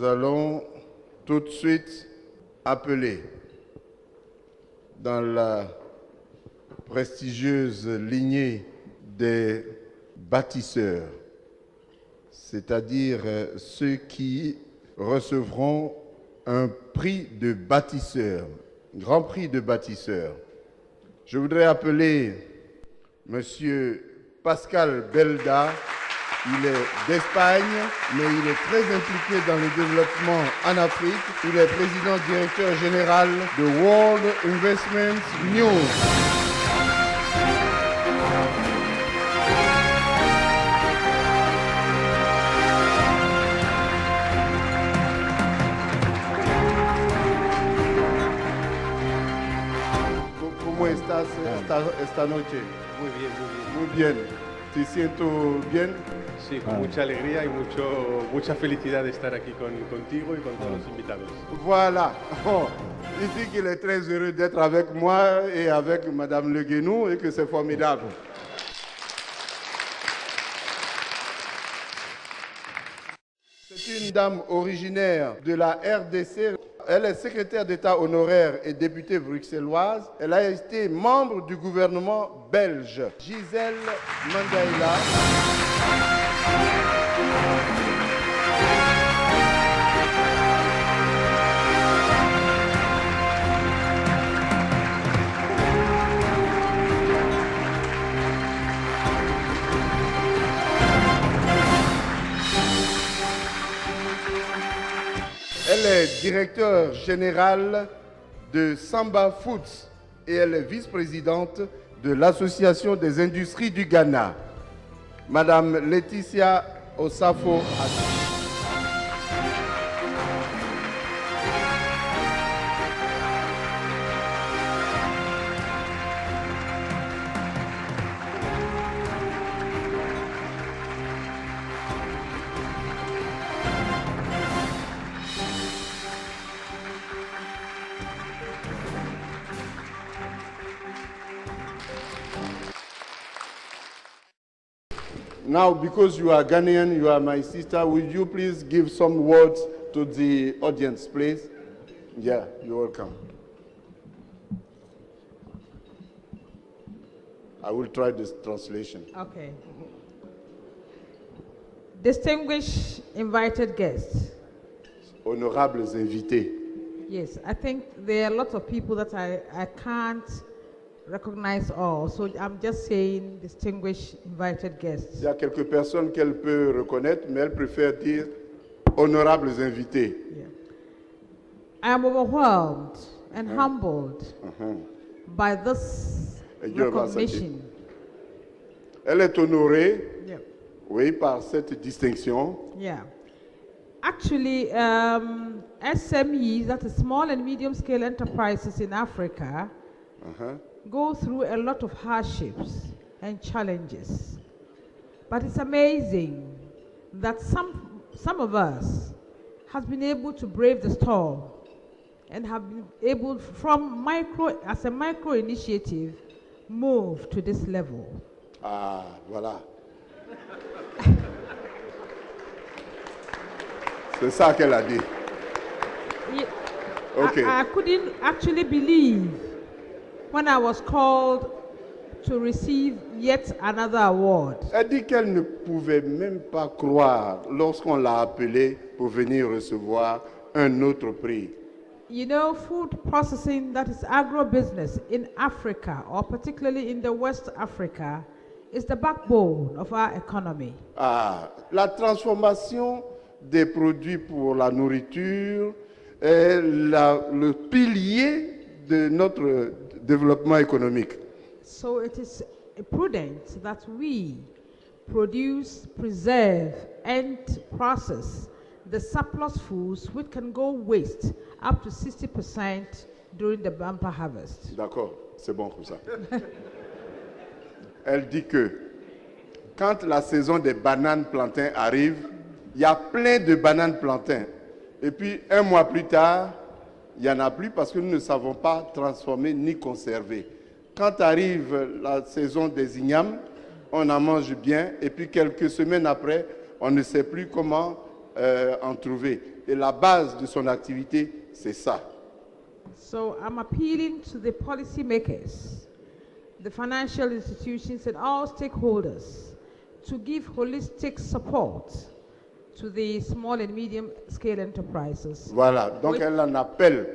Nous allons tout de suite appeler dans la prestigieuse lignée des bâtisseurs, c'est-à-dire ceux qui recevront un prix de bâtisseur, grand prix de bâtisseur. Je voudrais appeler Monsieur Pascal Belda. Il est d'Espagne, mais il est très impliqué dans le développement en Afrique. Il est président directeur général de World Investment News. ¿Cómo estás esta noche? Muy bien, muy bien. Muy bien. ¿Te siento bien? Sí, con mucha alegría y mucha felicidad de estar aquí contigo y con todos los invitados. Voilà. Oh, il dit qu'il est très heureux d'être avec moi et avec Madame Le Guénou et que c'est formidable. C'est une dame originaire de la RDC. Elle est secrétaire d'État honoraire et députée bruxelloise. Elle a été membre du gouvernement belge. Gisèle Mangaïla. Elle est directeur général de Samba Foods et elle est vice-présidente de l'Association des industries du Ghana. Madame Laetitia Osafo. Now, because you are Ghanaian, you are my sister, would you please give some words to the audience, please? Yeah, you're welcome. I will try this translation. Okay. Distinguished invited guests. Honorables invités. Yes, I think there are lots of people that I can't recognize all, so I'm just saying distinguished invited guests. Il y a quelques personnes qu'elle peut reconnaître, mais elle préfère dire honorables invités. Yeah. I am overwhelmed and humbled by this recognition. Elle est honorée, Yeah. oui, par cette distinction. Yeah. Actually, SMEs, that is small and medium scale enterprises in Africa, go through a lot of hardships and challenges. But it's amazing that some of us has been able to brave the storm and have been able, as a micro initiative, move to this level. Ah, voilà. C'est ça qu'elle a dit. Okay. I couldn't actually believe when I was called to receive yet another award. Elle dit qu'elle ne pouvait même pas croire lorsqu'on l'a appelée pour venir recevoir un autre prix. You know, food processing, that is agro-business in Africa, or particularly in the West Africa, is the backbone of our economy. Ah, la transformation des produits pour la nourriture est le pilier de notre développement économique. So it is prudent that we produce, preserve, and process the surplus foods which can go waste up to 60% during the bumper harvest. D'accord, c'est bon comme ça. Elle dit que quand la saison des bananes plantains arrive, il y a plein de bananes plantains. Et puis, un mois plus tard, il n'y en a plus parce que nous ne savons pas transformer ni conserver. Quand arrive la saison des ignames, on en mange bien. Et puis, quelques semaines après, on ne sait plus comment en trouver. Et la base de son activité, c'est ça. So I'm appealing to the policymakers, the financial institutions, and all stakeholders to give holistic support to the small and medium-scale enterprises. Voilà, donc elle en appelle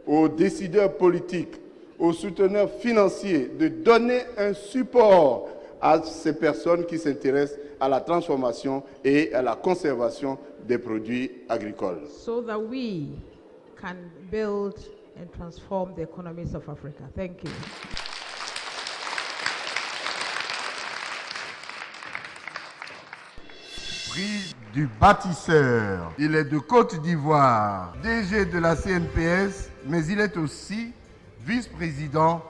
aux décideurs politiques, aux souteneurs financiers de donner un support à ces personnes qui s'intéressent à la transformation et à la conservation des produits agricoles. So that we can build and transform the economies of Africa. Thank you. Prix du bâtisseur. Il est de Côte d'Ivoire, DG de la CNPS, mais il est aussi vice-président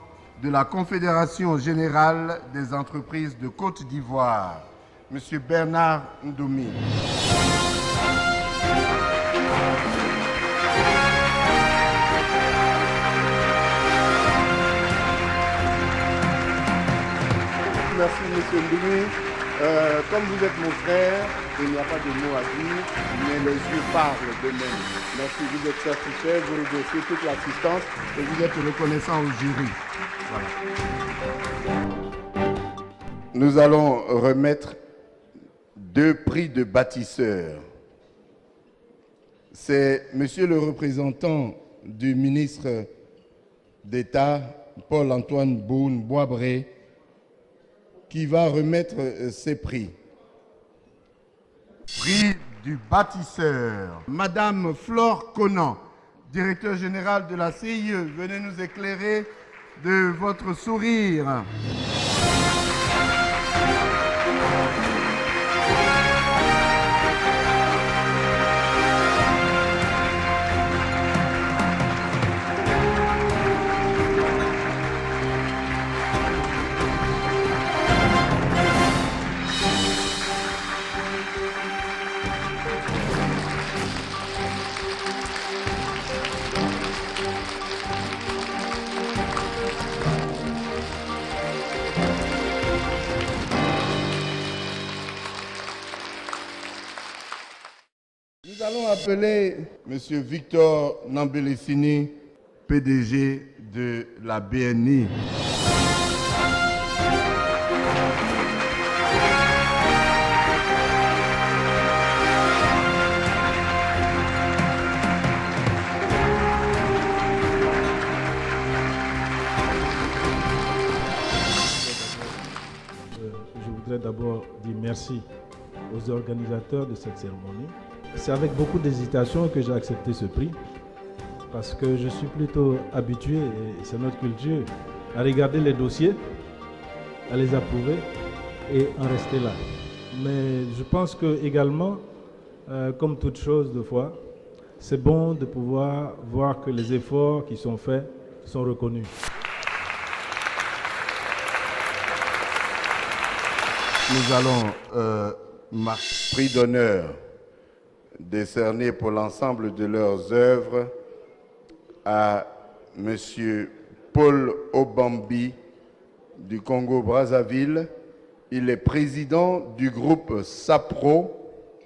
de la Confédération générale des entreprises de Côte d'Ivoire, Monsieur Bernard Ndoumi. Merci, Monsieur Ndoumi. Comme vous êtes mon frère, il n'y a pas de mots à dire, mais les yeux parlent d'eux-mêmes. Merci, vous êtes satisfait, vous remerciez toute l'assistance et vous êtes reconnaissant au jury. Voilà. Nous allons remettre 2 prix de bâtisseurs. C'est Monsieur le représentant du ministre d'État, Paul-Antoine Boun-Boisbré, qui va remettre ces prix. Prix du bâtisseur. Madame Flore Conan, directeur général de la CIE, venez nous éclairer de votre sourire. Nous allons appeler M. Victor Nambelesini, PDG de la BNI. Je voudrais d'abord dire merci aux organisateurs de cette cérémonie. C'est avec beaucoup d'hésitation que j'ai accepté ce prix parce que je suis plutôt habitué, et c'est notre culture, à regarder les dossiers, à les approuver et en rester là. Mais je pense que également, comme toute chose de fois, c'est bon de pouvoir voir que les efforts qui sont faits sont reconnus. Nous allons prix d'honneur décerné pour l'ensemble de leurs œuvres à M. Paul Obambi du Congo-Brazzaville. Il est président du groupe SAPRO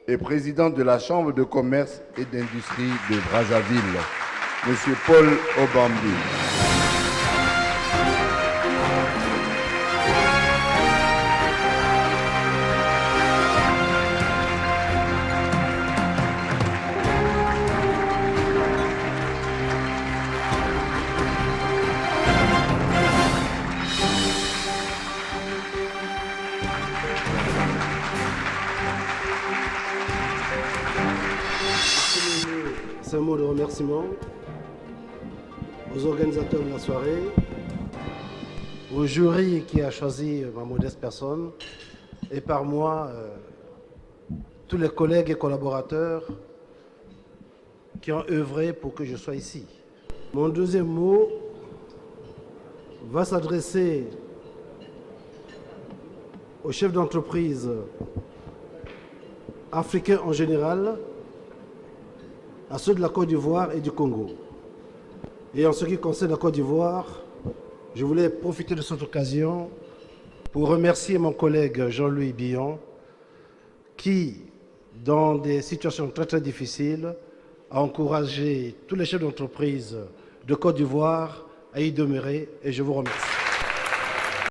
et président de la Chambre de commerce et d'industrie de Brazzaville. M. Paul Obambi. Un mot de remerciement aux organisateurs de la soirée, au jury qui a choisi ma modeste personne et par moi, tous les collègues et collaborateurs qui ont œuvré pour que je sois ici. Mon deuxième mot va s'adresser aux chefs d'entreprise africains en général, à ceux de la Côte d'Ivoire et du Congo. Et en ce qui concerne la Côte d'Ivoire, je voulais profiter de cette occasion pour remercier mon collègue Jean-Louis Billon qui, dans des situations très très difficiles, à encourager tous les chefs d'entreprise de Côte d'Ivoire à y demeurer et je vous remercie.